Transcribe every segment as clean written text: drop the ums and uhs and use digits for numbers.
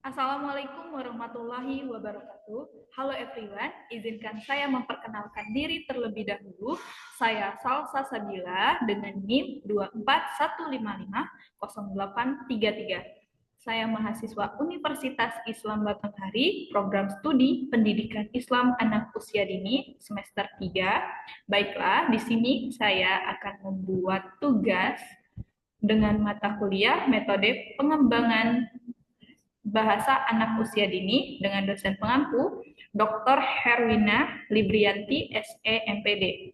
Assalamualaikum warahmatullahi wabarakatuh. Halo everyone, izinkan saya memperkenalkan diri terlebih dahulu. Saya Salsa Sabila dengan NIM 241550833. Saya mahasiswa Universitas Islam Batanghari, program studi Pendidikan Islam Anak Usia Dini semester 3. Baiklah, di sini saya akan membuat tugas dengan mata kuliah metode pengembangan Bahasa Anak Usia Dini dengan dosen pengampu Dr. Herwina Librianti, SE, MPD.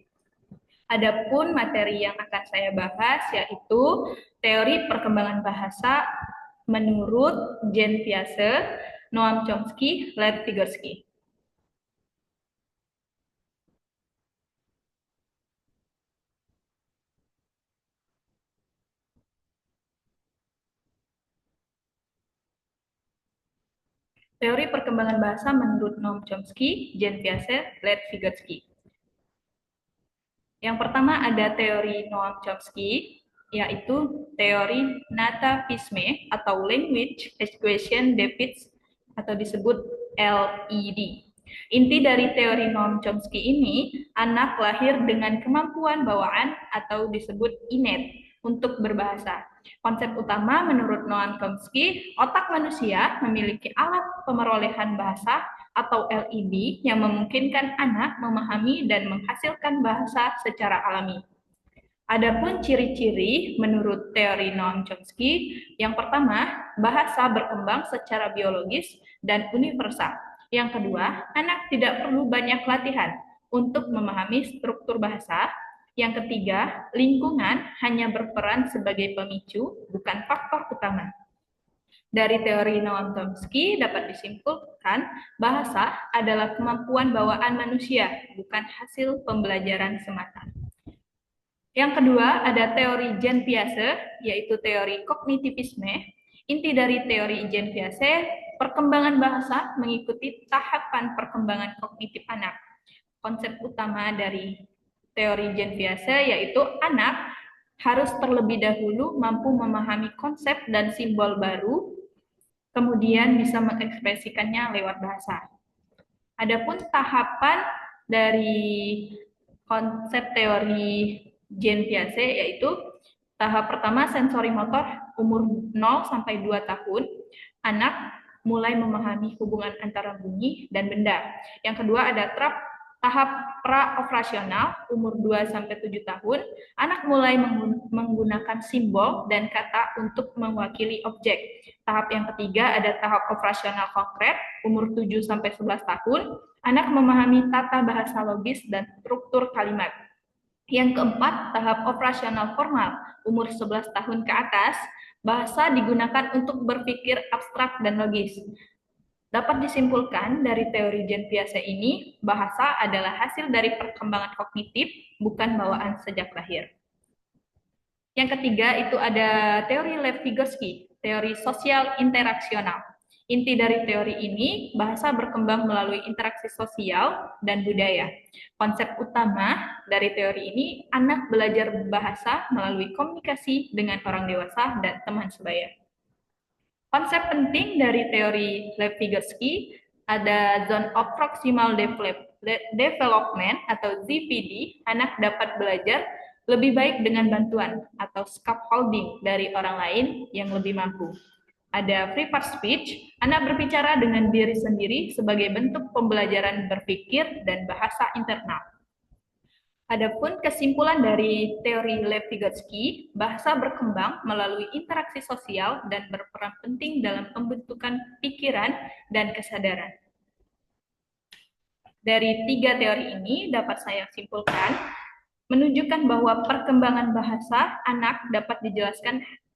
Adapun materi yang akan saya bahas yaitu teori perkembangan bahasa menurut Jean Piaget, Noam Chomsky, Lev Vygotsky. Teori perkembangan bahasa menurut Noam Chomsky, Jean Piaget, Lev Vygotsky. Yang pertama ada teori Noam Chomsky, yaitu teori nativisme atau Language Acquisition Deficits atau disebut LED. Inti dari teori Noam Chomsky ini, anak lahir dengan kemampuan bawaan atau disebut innate untuk berbahasa. Konsep utama menurut Noam Chomsky, otak manusia memiliki alat pemerolehan bahasa atau LED yang memungkinkan anak memahami dan menghasilkan bahasa secara alami. Adapun ciri-ciri menurut teori Noam Chomsky, yang pertama, bahasa berkembang secara biologis dan universal. Yang kedua, anak tidak perlu banyak latihan untuk memahami struktur bahasa. Yang ketiga, lingkungan hanya berperan sebagai pemicu, bukan faktor utama. Dari teori Noam Chomsky dapat disimpulkan bahasa adalah kemampuan bawaan manusia, bukan hasil pembelajaran semata. Yang kedua ada teori Jean Piaget, yaitu teori kognitivisme. Inti dari teori Jean Piaget, perkembangan bahasa mengikuti tahapan perkembangan kognitif anak. Konsep utama dari teori Jean Piaget yaitu anak harus terlebih dahulu mampu memahami konsep dan simbol baru, kemudian bisa mengekspresikannya lewat bahasa. Adapun tahapan dari konsep teori Jean Piaget yaitu tahap pertama sensori motor umur 0 sampai 2 tahun, anak mulai memahami hubungan antara bunyi dan benda. Yang kedua ada tahap praoperasional umur 2 sampai 7 tahun, anak mulai menggunakan simbol dan kata untuk mewakili objek. Tahap yang ketiga ada tahap operasional konkret umur 7 sampai 11 tahun, anak memahami tata bahasa logis dan struktur kalimat. Yang keempat, tahap operasional formal umur 11 tahun ke atas, bahasa digunakan untuk berpikir abstrak dan logis. Dapat disimpulkan dari teori Jean Piaget ini, bahasa adalah hasil dari perkembangan kognitif, bukan bawaan sejak lahir. Yang ketiga itu ada teori Lev Vygotsky, teori sosial interaksional. Inti dari teori ini, bahasa berkembang melalui interaksi sosial dan budaya. Konsep utama dari teori ini, anak belajar bahasa melalui komunikasi dengan orang dewasa dan teman sebaya. Konsep penting dari teori Lev Vygotsky ada Zone of Proximal Development atau ZPD, anak dapat belajar lebih baik dengan bantuan atau scaffolding dari orang lain yang lebih mampu. Ada free part speech, anak berbicara dengan diri sendiri sebagai bentuk pembelajaran berpikir dan bahasa internal. Adapun kesimpulan dari teori Lev Vygotsky, bahasa berkembang melalui interaksi sosial dan berperan penting dalam pembentukan pikiran dan kesadaran. Dari tiga teori ini dapat saya simpulkan menunjukkan bahwa perkembangan bahasa anak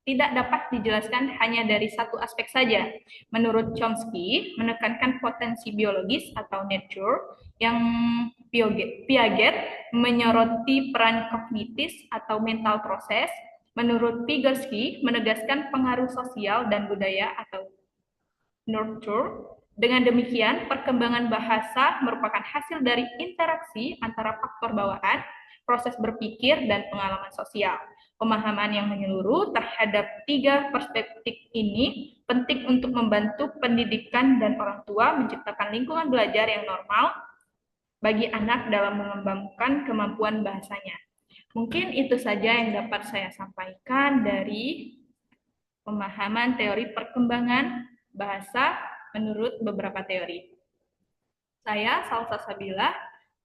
tidak dapat dijelaskan hanya dari satu aspek saja. Menurut Chomsky, menekankan potensi biologis atau nature, yang Piaget menyoroti peran kognitif atau mental proses. Menurut Vygotsky, menegaskan pengaruh sosial dan budaya atau nurture. Dengan demikian, perkembangan bahasa merupakan hasil dari interaksi antara faktor bawaan, proses berpikir, dan pengalaman sosial. Pemahaman yang menyeluruh terhadap tiga perspektif ini penting untuk membantu pendidikan dan orang tua menciptakan lingkungan belajar yang normal bagi anak dalam mengembangkan kemampuan bahasanya. Mungkin itu saja yang dapat saya sampaikan dari pemahaman teori perkembangan bahasa menurut beberapa teori. Saya Salsa Sabila,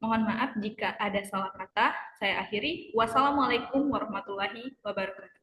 mohon maaf jika ada salah kata. Saya akhiri. Wassalamualaikum warahmatullahi wabarakatuh.